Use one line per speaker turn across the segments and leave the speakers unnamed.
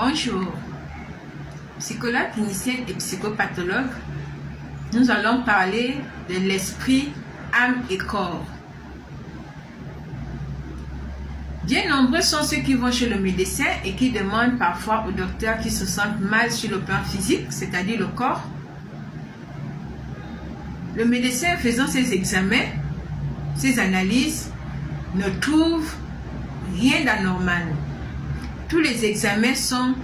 Bonjour, psychologue clinicienne et psychopathologue. Nous allons parler de l'esprit, âme et corps. Bien nombreux sont ceux qui vont chez le médecin et qui demandent parfois au docteur qui se sentent mal sur le plan physique, c'est-à-dire le corps. Le médecin faisant ses examens, ses analyses, ne trouve rien d'anormal. Tous les examens sont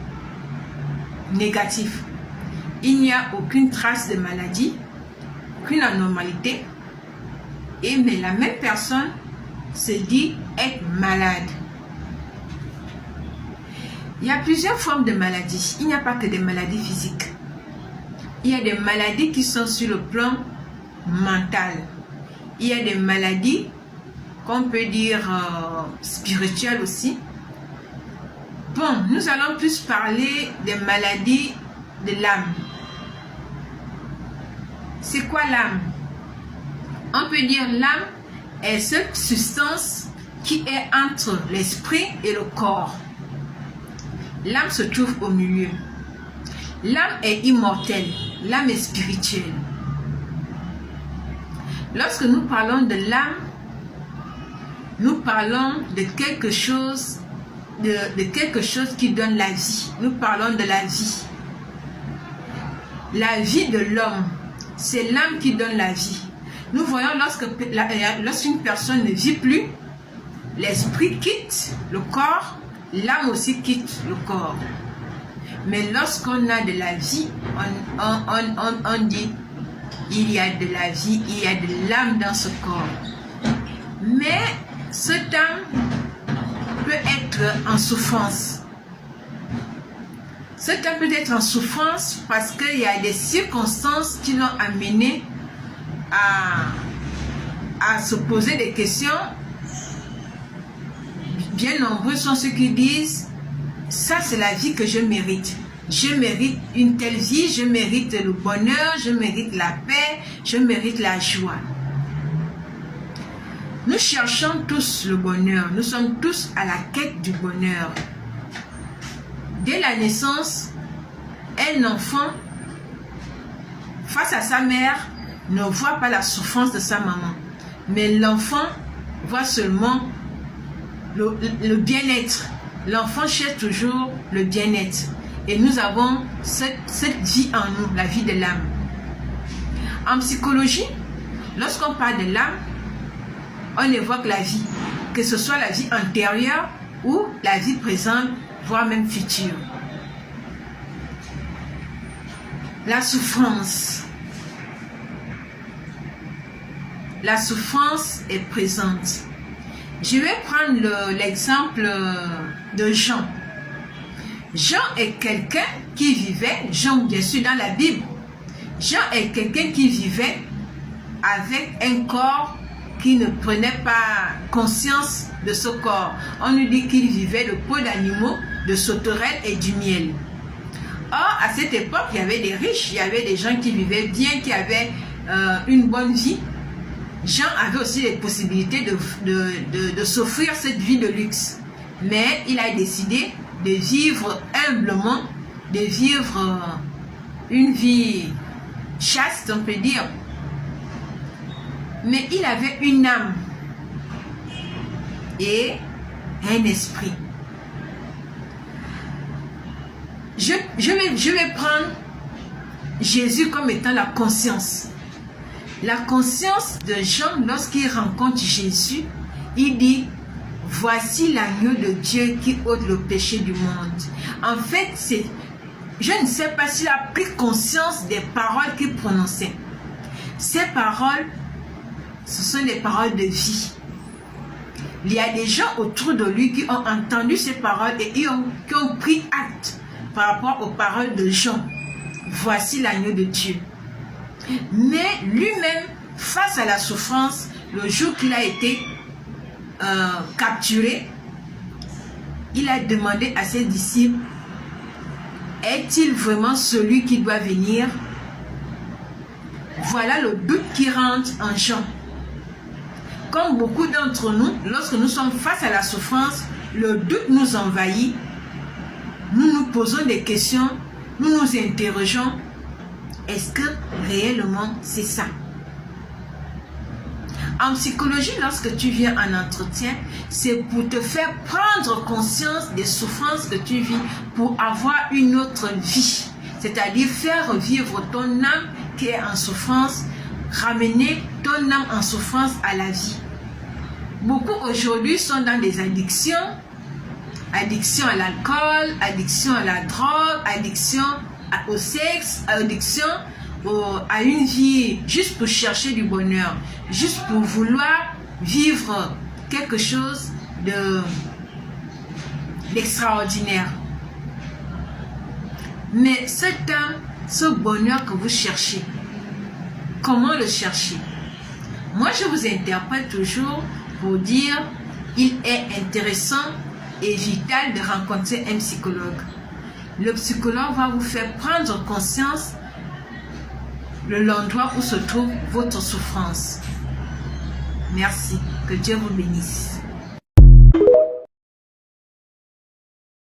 négatifs. Il n'y a aucune trace de maladie, aucune anormalité. Mais la même personne se dit être malade. Il y a plusieurs formes de maladies. Il n'y a pas que des maladies physiques. Il y a des maladies qui sont sur le plan mental. Il y a des maladies qu'on peut dire spirituelles aussi. Bon, nous allons plus parler des maladies de l'âme. C'est quoi l'âme? On peut dire l'âme est cette substance qui est entre l'esprit et le corps. L'âme se trouve au milieu. L'âme est immortelle, l'âme est spirituelle. Lorsque nous parlons de l'âme, nous parlons de quelque chose qui donne la vie. Nous parlons de la vie. La vie de l'homme, c'est l'âme qui donne la vie. Nous voyons lorsqu'une personne ne vit plus, l'esprit quitte le corps, l'âme aussi quitte le corps. Mais lorsqu'on a de la vie, on dit il y a de la vie, il y a de l'âme dans ce corps. Mais cette âme peut être en souffrance. Cette âme peut être en souffrance parce qu'il y a des circonstances qui l'ont amené à se poser des questions. Bien nombreux sont ceux qui disent ça c'est la vie que je mérite. Je mérite une telle vie, je mérite le bonheur, je mérite la paix, je mérite la joie. Nous cherchons tous le bonheur, nous sommes tous à la quête du bonheur. Dès la naissance, un enfant, face à sa mère, ne voit pas la souffrance de sa maman. Mais l'enfant voit seulement le bien-être. L'enfant cherche toujours le bien-être. Et nous avons cette vie en nous, la vie de l'âme. En psychologie, lorsqu'on parle de l'âme, on évoque la vie, que ce soit la vie antérieure ou la vie présente, voire même future. La souffrance. La souffrance est présente. Je vais prendre l'exemple de Jean. Jean est quelqu'un qui vivait, Jean bien sûr dans la Bible, Jean est quelqu'un qui vivait avec un corps qui ne prenait pas conscience de ce corps. On nous dit qu'il vivait de peaux d'animaux, de sauterelles et du miel. Or, à cette époque, il y avait des riches, il y avait des gens qui vivaient bien, qui avaient une bonne vie. Jean avait aussi les possibilités de s'offrir cette vie de luxe. Mais il a décidé de vivre humblement, de vivre une vie chaste, on peut dire. Mais il avait une âme et un esprit. Je vais prendre Jésus comme étant la conscience. La conscience de Jean, lorsqu'il rencontre Jésus, il dit « Voici l'agneau de Dieu qui ôte le péché du monde. » En fait, je ne sais pas s'il a pris conscience des paroles qu'il prononçait. Ces paroles, ce sont des paroles de vie. Il y a des gens autour de lui qui ont entendu ces paroles et qui ont pris acte par rapport aux paroles de Jean. Voici l'agneau de Dieu. Mais lui-même, face à la souffrance, le jour qu'il a été capturé, il a demandé à ses disciples, est-il vraiment celui qui doit venir? Voilà le doute qui rentre en Jean. Comme beaucoup d'entre nous, lorsque nous sommes face à la souffrance, le doute nous envahit. Nous nous posons des questions, nous nous interrogeons, est-ce que réellement c'est ça? En psychologie, lorsque tu viens en entretien, c'est pour te faire prendre conscience des souffrances que tu vis pour avoir une autre vie. C'est-à-dire faire revivre ton âme qui est en souffrance, ramener ton âme en souffrance à la vie. Beaucoup aujourd'hui sont dans des addictions, addiction à l'alcool, addiction à la drogue, addiction au sexe, addiction à une vie juste pour chercher du bonheur, juste pour vouloir vivre quelque chose d'extraordinaire. Mais ce bonheur que vous cherchez, comment le chercher? Moi, je vous interprète toujours pour dire il est intéressant et vital de rencontrer un psychologue. Le psychologue va vous faire prendre conscience de l'endroit où se trouve votre souffrance. Merci. Que Dieu vous bénisse.